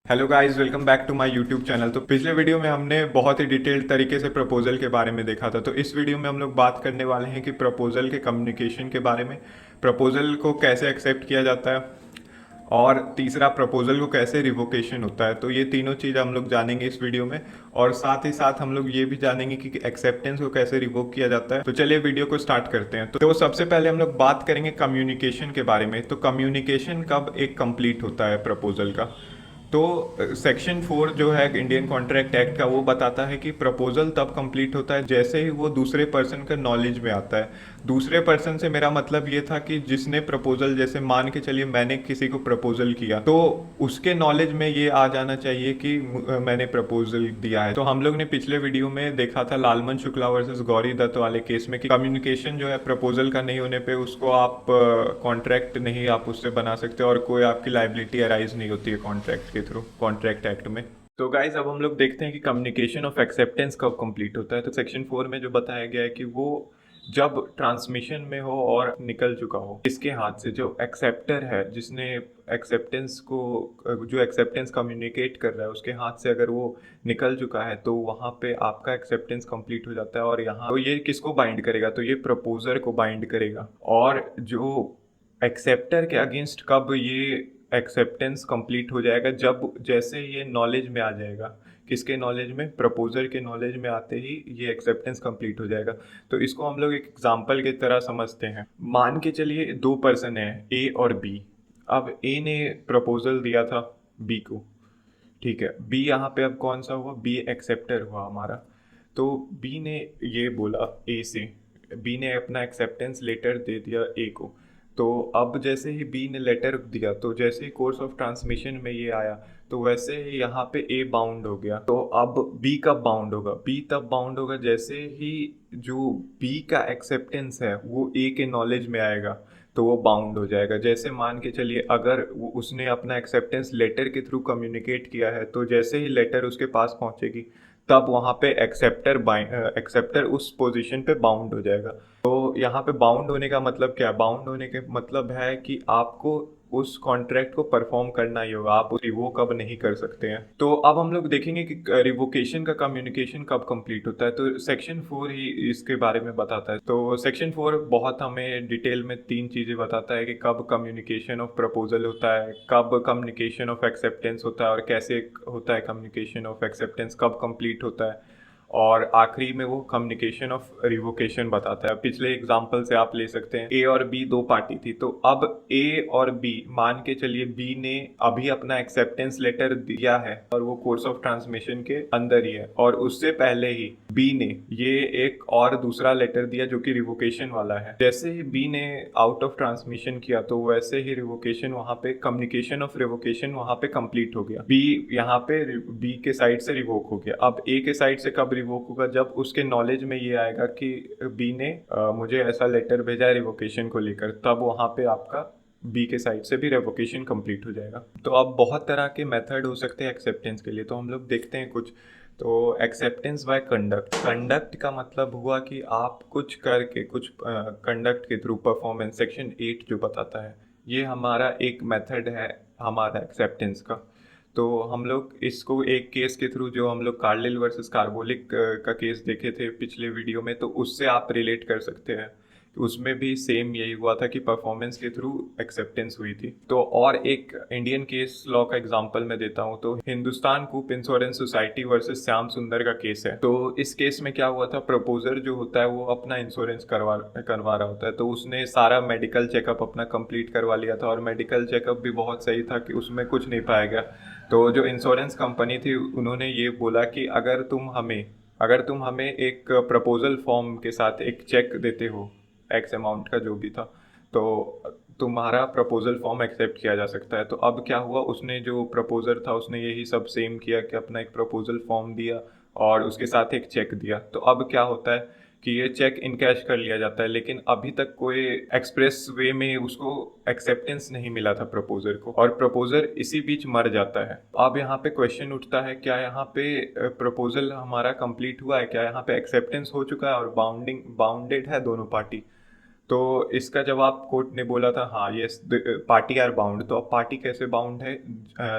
Hello guys, welcome back to my YouTube channel. तो पिछले video में हमने बहुत ही डिटेल्ड तरीके से प्रपोजल के बारे में देखा था। तो इस वीडियो में हम लोग बात करने वाले हैं कि प्रपोजल के कम्युनिकेशन के बारे में, प्रपोजल को कैसे एक्सेप्ट किया जाता है, और तीसरा प्रपोजल को कैसे रिवोकेशन होता है। तो ये तीनों चीज़ हम लोग जानेंगे इस वीडियो में, और साथ ही साथ हम लोग ये भी जानेंगे कि एक्सेप्टेंस को कैसे रिवोक किया जाता है। तो चलिए वीडियो को स्टार्ट करते हैं। तो सबसे पहले हम लोग बात करेंगे कम्युनिकेशन के बारे में। तो कम्युनिकेशन कब एक कंप्लीट होता है प्रपोजल का। तो सेक्शन 4 जो है इंडियन कॉन्ट्रैक्ट एक्ट का, वो बताता है कि प्रपोजल तब कंप्लीट होता है जैसे ही वो दूसरे पर्सन का नॉलेज में आता है। दूसरे पर्सन से मेरा मतलब ये था कि जिसने प्रपोजल, जैसे मान के चलिए मैंने किसी को प्रपोजल किया, तो उसके नॉलेज में ये आ जाना चाहिए कि मैंने प्रपोजल दिया है। तो हम लोग ने पिछले वीडियो में देखा था लालमन शुक्ला वर्सेस गौरी दत्त वाले केस में कि कम्युनिकेशन जो है प्रपोजल का नहीं होने पे उसको आप कॉन्ट्रैक्ट नहीं आप उससे बना सकते, और कोई आपकी लाइबिलिटी अराइज नहीं होती है कॉन्ट्रैक्ट के थ्रू, कॉन्ट्रैक्ट एक्ट में। तो गाइज अब हम लोग देखते हैं कि कम्युनिकेशन ऑफ एक्सेप्टेंस कब कंप्लीट होता है। तो सेक्शन 4 में जो बताया गया है कि वो जब ट्रांसमिशन में हो और निकल चुका हो इसके हाथ से, जो एक्सेप्टर है जिसने एक्सेप्टेंस को, जो एक्सेप्टेंस कम्युनिकेट कर रहा है उसके हाथ से अगर वो निकल चुका है, तो वहाँ पे आपका एक्सेप्टेंस कंप्लीट हो जाता है। और यहाँ तो ये किसको बाइंड करेगा, तो ये प्रपोजर को बाइंड करेगा। और जो एक्सेप्टर के अगेंस्ट कब ये एक्सेप्टेंस कंप्लीट हो जाएगा, जब जैसे ये नॉलेज में आ जाएगा। किसके नॉलेज में, प्रपोजर के नॉलेज में आते ही ये एक्सेप्टेंस कंप्लीट हो जाएगा। तो इसको हम लोग एक एग्जांपल की तरह समझते हैं। मान के चलिए दो पर्सन है, ए और बी। अब ए ने प्रपोजल दिया था बी को, ठीक है। बी यहाँ पे अब कौन सा हुआ, बी एक्सेप्टर हुआ हमारा। तो बी ने ये बोला ए से, बी ने अपना एक्सेप्टेंस लेटर दे दिया ए को। तो अब जैसे ही बी ने लेटर दिया, तो जैसे ही कोर्स ऑफ ट्रांसमिशन में ये आया, तो वैसे ही यहाँ पे ए बाउंड हो गया। तो अब बी कब बाउंड होगा, बी तब बाउंड होगा जैसे ही जो बी का एक्सेप्टेंस है वो ए के नॉलेज में आएगा, तो वो बाउंड हो जाएगा। जैसे मान के चलिए अगर उसने अपना एक्सेप्टेंस लेटर के थ्रू कम्युनिकेट किया है, तो जैसे ही लेटर उसके पास पहुंचेगी, तब वहाँ पे एक्सेप्टर उस पोजीशन पे बाउंड हो जाएगा। तो यहाँ पे बाउंड होने का मतलब क्या है, बाउंड होने के मतलब है कि आपको उस कॉन्ट्रैक्ट को परफॉर्म करना ही होगा, आप रिवोक अब नहीं कर सकते हैं। तो अब हम लोग देखेंगे कि रिवोकेशन का कम्युनिकेशन कब कंप्लीट होता है। तो सेक्शन 4 ही इसके बारे में बताता है। तो सेक्शन 4 बहुत हमें डिटेल में तीन चीज़ें बताता है कि कब कम्युनिकेशन ऑफ प्रपोजल होता है, कब कम्युनिकेशन ऑफ एक्सेप्टेंस होता है, और कैसे होता है कम्युनिकेशन ऑफ एक्सेप्टेंस, कब कंप्लीट होता है, और आखिरी में वो कम्युनिकेशन ऑफ रिवोकेशन बताता है। पिछले एग्जांपल से आप ले सकते हैं, ए और बी दो पार्टी थी। तो अब ए और बी, मान के चलिए बी ने अभी अपना एक्सेप्टेंस लेटर दिया है और वो कोर्स ऑफ ट्रांसमिशन के अंदर ही है, और उससे पहले ही बी ने ये एक और दूसरा लेटर दिया जो कि रिवोकेशन वाला है। जैसे ही बी ने आउट ऑफ ट्रांसमिशन किया, तो वैसे ही रिवोकेशन वहां पे, कम्युनिकेशन ऑफ रिवोकेशन वहां पे कंप्लीट हो गया। बी यहाँ पे बी के साइड से रिवोक हो गया। अब ए के साइड से कब रिवोक होगा, जब उसके नॉलेज में ये आएगा कि बी ने मुझे ऐसा लेटर भेजा है रिवोकेशन को लेकर, तब वहां पे आपका बी के साइड से भी रेवोकेशन कंप्लीट हो जाएगा। तो अब बहुत तरह के मेथड हो सकते हैं एक्सेप्टेंस के लिए, तो हम लोग देखते हैं कुछ। तो एक्सेप्टेंस बाय कंडक्ट, कंडक्ट का मतलब हुआ कि आप कुछ करके, कुछ कंडक्ट के थ्रू परफॉर्मेंस, सेक्शन 8 जो बताता है, ये हमारा एक मेथड है हमारा एक्सेप्टेंस का। तो हम लोग इसको एक केस के थ्रू, जो हम लोग कार्लिल वर्सेस कार्बोलिक का केस देखे थे पिछले वीडियो में, तो उससे आप रिलेट कर सकते हैं। उसमें भी सेम यही हुआ था कि परफॉर्मेंस के थ्रू एक्सेप्टेंस हुई थी। तो और एक इंडियन केस लॉ का एग्जांपल मैं देता हूँ। तो हिंदुस्तान कूप इंश्योरेंस सोसाइटी वर्सेस श्याम सुंदर का केस है। तो इस केस में क्या हुआ था, प्रपोजर जो होता है वो अपना इंश्योरेंस करवा रहा होता है। तो उसने सारा मेडिकल चेकअप अपना कंप्लीट करवा लिया था, और मेडिकल चेकअप भी बहुत सही था कि उसमें कुछ नहीं पाया गया। तो जो इंश्योरेंस कंपनी थी उन्होंने ये बोला कि अगर तुम हमें एक प्रपोजल फॉर्म के साथ एक चेक देते हो, एक्स अमाउंट का जो भी था, तो तुम्हारा प्रपोजल फॉर्म एक्सेप्ट किया जा सकता है। तो अब क्या हुआ, उसने जो प्रपोजर था उसने यही सब सेम किया कि अपना एक प्रपोजल फॉर्म दिया और उसके साथ एक चेक दिया। तो अब क्या होता है कि ये चेक इनकैश कर लिया जाता है, लेकिन अभी तक कोई एक्सप्रेस वे में उसको एक्सेप्टेंस नहीं मिला था प्रपोजर को, और प्रपोजर इसी बीच मर जाता है। अब यहाँ पे क्वेश्चन उठता है, क्या यहाँ पे प्रपोजल हमारा कंप्लीट हुआ है, क्या यहाँ पे एक्सेप्टेंस हो चुका है और बाउंडेड है दोनों पार्टी। तो इसका जवाब कोर्ट ने बोला था हाँ यस पार्टी आर बाउंड। तो अब पार्टी कैसे बाउंड है?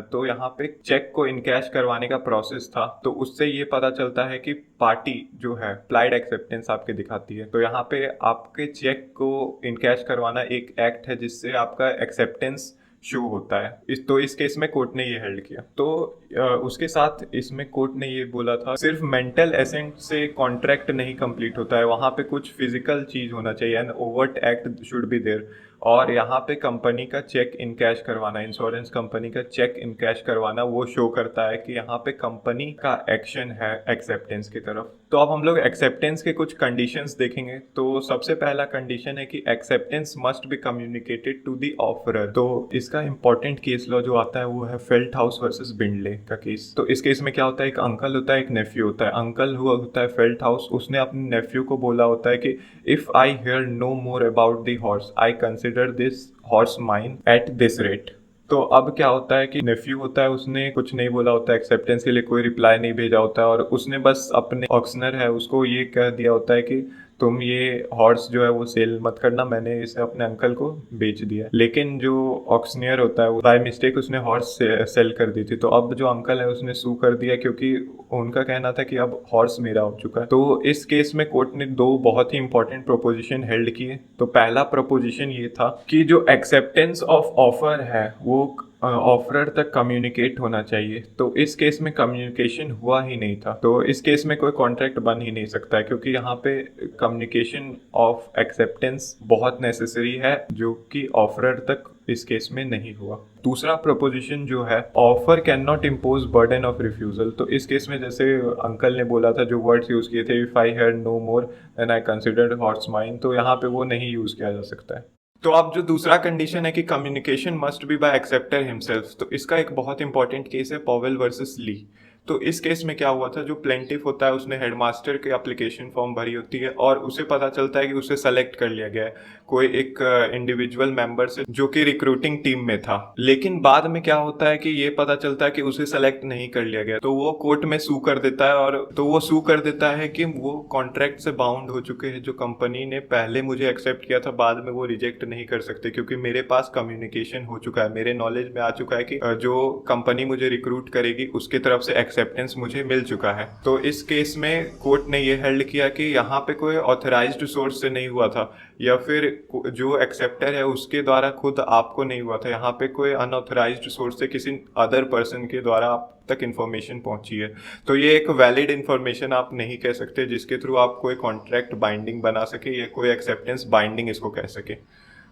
तो यहाँ पे चेक को इनकैश करवाने का प्रोसेस था, तो उससे ये पता चलता है कि पार्टी जो है अप्लाइड एक्सेप्टेंस आपके दिखाती है। तो यहाँ पे आपके चेक को इनकैश करवाना एक एक्ट है जिससे आपका एक्सेप्टेंस शो होता है। इस केस में कोर्ट ने ये हेल्ड किया। तो उसके साथ इसमें कोर्ट ने ये बोला था सिर्फ मेंटल एसेंट से कॉन्ट्रैक्ट नहीं कंप्लीट होता है, वहाँ पे कुछ फिजिकल चीज होना चाहिए, an overt act should be there. और यहाँ पे कंपनी का चेक इन कैश करवाना, इंश्योरेंस कंपनी का चेक इन कैश करवाना, वो शो करता है कि यहाँ पे कंपनी का एक्शन है एक्सेप्टेंस की तरफ। तो अब हम लोग एक्सेप्टेंस के कुछ कंडीशंस देखेंगे। तो सबसे पहला कंडीशन है कि acceptance must be communicated to the offerer. तो इसका इंपॉर्टेंट केस लॉ जो आता है वो है फेल्ट हाउस वर्सेस बिंडले का केस। तो इस केस में क्या होता है, एक अंकल होता है, एक नेफ्यू होता है। अंकल हुआ होता है फेल्ट हाउस, उसने अपने नेफ्यू को बोला होता है कि if I hear no more about the horse I consider this horse mine at this rate. तो अब क्या होता है कि नेफ्यू होता है, उसने कुछ नहीं बोला होता है, एक्सेप्टेंस के लिए कोई रिप्लाई नहीं भेजा होता है, और उसने बस अपने ऑक्शनर है उसको ये कह दिया होता है कि तुम ये हॉर्स जो है वो सेल मत करना, मैंने इसे अपने अंकल को बेच दिया। लेकिन जो ऑक्शनियर होता है वो बाय मिस्टेक उसने हॉर्स सेल कर दी थी। तो अब जो अंकल है उसने सू कर दिया क्योंकि उनका कहना था कि अब हॉर्स मेरा हो चुका है। तो इस केस में कोर्ट ने दो बहुत ही इंपॉर्टेंट प्रोपोजिशन हेल्ड किए। तो पहला प्रोपोजिशन ये था कि जो एक्सेप्टेंस ऑफ ऑफर है वो ऑफरर तक कम्युनिकेट होना चाहिए। तो इस केस में कम्युनिकेशन हुआ ही नहीं था, तो इस केस में कोई कॉन्ट्रैक्ट बन ही नहीं सकता है, क्योंकि यहाँ पे कम्युनिकेशन ऑफ एक्सेप्टेंस बहुत नेसेसरी है जो कि ऑफरर तक इस केस में नहीं हुआ। दूसरा प्रोपोजिशन जो है, offer can not impose burden of refusal. तो इस केस में जैसे अंकल ने बोला था, जो वर्ड्स यूज किए थे, if I had no more then I considered horse mine, तो यहाँ पे वो नहीं यूज किया जा सकता है। तो अब जो दूसरा कंडीशन है कि communication must be by acceptor himself, तो इसका एक बहुत इंपॉर्टेंट केस है पॉवेल वर्सेस ली। तो इस केस में क्या हुआ था, जो प्लेंटिफ होता है उसने हेडमास्टर की एप्लीकेशन फॉर्म भरी होती है और उसे पता चलता है कि उसे सेलेक्ट कर लिया गया है कोई एक इंडिविजुअल मेंबर से जो कि रिक्रूटिंग टीम में था। लेकिन बाद में क्या होता है कि ये पता चलता है कि उसे सेलेक्ट नहीं कर लिया गया, तो वो कोर्ट में सू कर देता है। और तो वो सू कर देता है कि वो कॉन्ट्रैक्ट से बाउंड हो चुके हैं, जो कंपनी ने पहले मुझे एक्सेप्ट किया था बाद में वो रिजेक्ट नहीं कर सकते, क्योंकि मेरे पास कम्युनिकेशन हो चुका है, मेरे नॉलेज में आ चुका है कि जो कंपनी मुझे रिक्रूट करेगी उसके तरफ से एक्सेप्टेंस मुझे मिल चुका है। तो इस केस में कोर्ट ने ये हेल्ड किया कि यहाँ पे कोई ऑथराइज्ड सोर्स से नहीं हुआ था, या फिर जो एक्सेप्टर है उसके द्वारा खुद आपको नहीं हुआ था, यहाँ पे कोई अनऑथराइज्ड सोर्स से किसी अदर पर्सन के द्वारा आप तक इन्फॉर्मेशन पहुंची है। तो ये एक वैलिड इन्फॉर्मेशन आप नहीं कह सकते जिसके थ्रू आप कोई कॉन्ट्रैक्ट बाइंडिंग बना सके या कोई एक्सेप्टेंस बाइंडिंग इसको कह सके।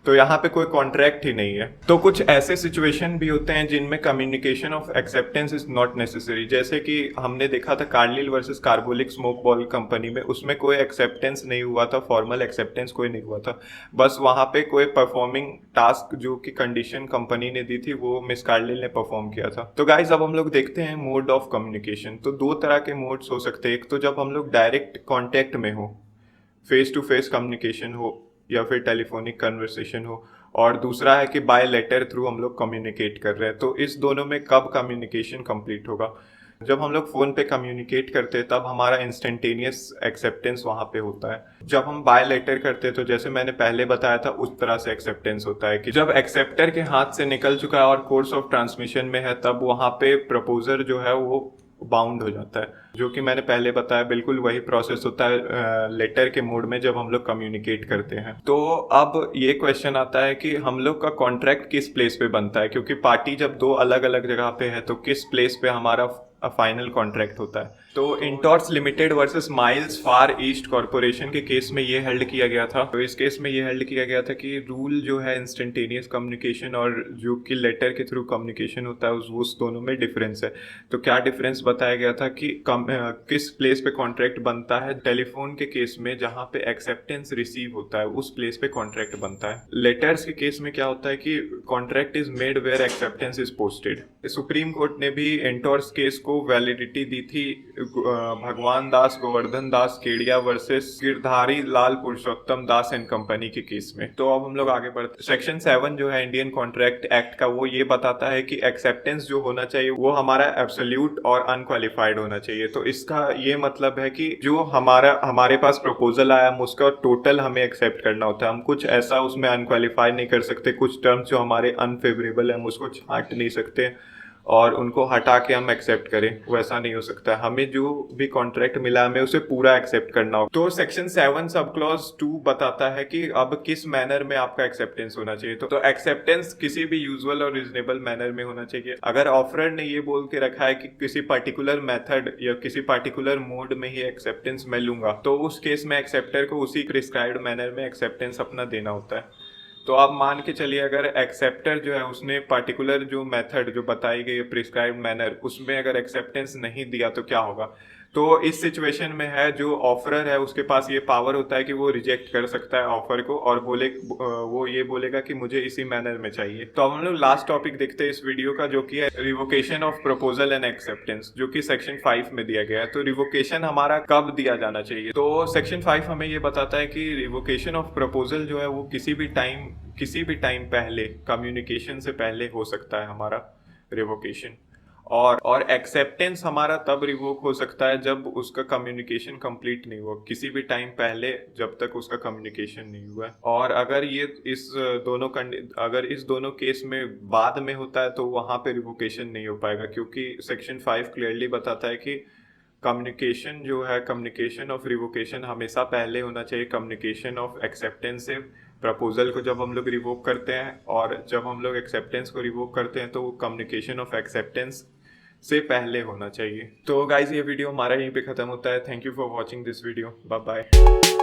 तो यहाँ पे कोई कॉन्ट्रैक्ट ही नहीं है। तो कुछ ऐसे सिचुएशन भी होते हैं जिनमें communication of acceptance is not necessary, जैसे कि हमने देखा था Carlill versus carbolic smoke ball company में, उसमें कोई एक्सेप्टेंस नहीं हुआ था, फॉर्मल एक्सेप्टेंस कोई नहीं हुआ था, बस वहाँ पे कोई परफॉर्मिंग टास्क जो कि कंडीशन कंपनी ने दी थी वो मिस कार्लिल ने परफॉर्म किया था। तो गाइज अब हम लोग देखते हैं मोड ऑफ कम्युनिकेशन। तो दो तरह के मोड्स हो सकते हैं, एक तो जब हम लोग डायरेक्ट कॉन्टेक्ट में हो, फेस टू फेस कम्युनिकेशन हो या फिर टेलीफोनिक कन्वर्सेशन हो, और दूसरा है कि बाय लेटर थ्रू हम लोग कम्युनिकेट कर रहे हैं। तो इस दोनों में कब कम्युनिकेशन कंप्लीट होगा? जब हम लोग फोन पे कम्युनिकेट करते हैं तब हमारा इंस्टेंटेनियस एक्सेप्टेंस वहाँ पे होता है। जब हम बाय लेटर करते हैं तो जैसे मैंने पहले बताया था उस तरह से एक्सेप्टेंस होता है कि जब एक्सेप्टर के हाथ से निकल चुका है और कोर्स ऑफ ट्रांसमिशन में है, तब वहाँ पे प्रपोजर जो है वो बाउंड हो जाता है, जो कि मैंने पहले बताया बिल्कुल वही प्रोसेस होता है लेटर के मोड में जब हम लोग कम्युनिकेट करते हैं। तो अब ये क्वेश्चन आता है कि हम लोग का कॉन्ट्रैक्ट किस प्लेस पे बनता है, क्योंकि पार्टी जब दो अलग अलग जगह पे है तो किस प्लेस पे हमारा फाइनल कॉन्ट्रैक्ट होता है। तो इंटॉर्स लिमिटेड वर्सेस माइल्स फार ईस्ट कॉर्पोरेशन के केस में ये हेल्ड किया गया था। तो इस केस में ये हेल्ड किया गया था कि रूल जो है इंस्टेंटेनियस कम्युनिकेशन और जो कि लेटर के थ्रू कम्युनिकेशन होता है उस दोनों में डिफरेंस है। तो क्या डिफरेंस बताया गया था कि किस प्लेस पे कॉन्ट्रैक्ट बनता है। टेलीफोन के केस में जहाँ पे एक्सेप्टेंस रिसीव होता है उस प्लेस पे कॉन्ट्रैक्ट बनता है। लेटर्स के केस में क्या होता है कि contract is made where acceptance is posted. Supreme Court ने भी एंटोर्स केस इसको वैलिडिटी दी थी Bhagwan Das Govardhan Das Kedia versus Girdhari Lal Purushottam Das and company के केस में। तो अब हम लोग आगे बढ़ते। सेक्शन 7 जो है इंडियन कॉन्ट्रैक्ट एक्ट का, वो ये बताता है कि एक्सेप्टेंस जो होना चाहिए वो हमारा एब्सोल्यूट और अनक्वालिफाइड होना चाहिए। तो इसका ये मतलब है कि जो हमारे पास प्रपोजल आया हम उसका टोटल हमें एक्सेप्ट करना होता है। हम कुछ ऐसा उसमें अनक्वालिफाइड नहीं कर सकते, कुछ टर्म्स जो हमारे अनफेवरेबल है हम उसको छांट नहीं सकते और उनको हटा के हम एक्सेप्ट करें, वैसा नहीं हो सकता। हमें जो भी कॉन्ट्रैक्ट मिला हमें उसे पूरा एक्सेप्ट करना हो। तो सेक्शन 7 सब क्लॉज 2 बताता है कि अब किस मैनर में आपका एक्सेप्टेंस होना चाहिए। तो एक्सेप्टेंस किसी भी यूजुअल और रीजनेबल मैनर में होना चाहिए। अगर ऑफरर ने ये बोल के रखा है कि किसी पर्टिकुलर मेथड या किसी पर्टिकुलर मोड में ही एक्सेप्टेंस मैं लूंगा, तो उस केस में एक्सेप्टर को उसी प्रिस्क्राइब्ड मैनर में एक्सेप्टेंस अपना देना होता है। तो आप मान के चलिए अगर एक्सेप्टर जो है उसने पर्टिकुलर जो मेथड जो बताई गई प्रिस्क्राइब्ड मैनर उसमें अगर एक्सेप्टेंस नहीं दिया तो क्या होगा। तो इस सिचुएशन में है जो ऑफरर है उसके पास ये पावर होता है कि वो रिजेक्ट कर सकता है ऑफर को और वो ये बोलेगा कि मुझे इसी मैनर में चाहिए। तो अब हम लोग लास्ट टॉपिक देखते हैं इस वीडियो का, जो कि है revocation of proposal and acceptance, जो कि सेक्शन 5 में दिया गया है। तो रिवोकेशन हमारा कब दिया जाना चाहिए। तो सेक्शन 5 हमें ये बताता है कि रिवोकेशन ऑफ प्रपोजल जो है वो किसी भी टाइम पहले, कम्युनिकेशन से पहले हो सकता है हमारा रिवोकेशन। और एक्सेप्टेंस हमारा तब रिवोक हो सकता है जब उसका कम्युनिकेशन कंप्लीट नहीं हुआ, किसी भी टाइम पहले जब तक उसका कम्युनिकेशन नहीं हुआ है। और अगर इस दोनों केस में बाद में होता है तो वहां पे रिवोकेशन नहीं हो पाएगा, क्योंकि सेक्शन 5 क्लियरली बताता है कि कम्युनिकेशन जो है, कम्युनिकेशन ऑफ रिवोकेशन हमेशा पहले होना चाहिए कम्युनिकेशन ऑफ एक्सेप्टेंस से। प्रपोजल को जब हम लोग रिवोक करते हैं और जब हम लोग एक्सेप्टेंस को रिवोक करते हैं तो वो कम्युनिकेशन ऑफ एक्सेप्टेंस से पहले होना चाहिए। तो गाइज ये वीडियो हमारा यहीं पे खत्म होता है। Thank you for watching this video. Bye bye.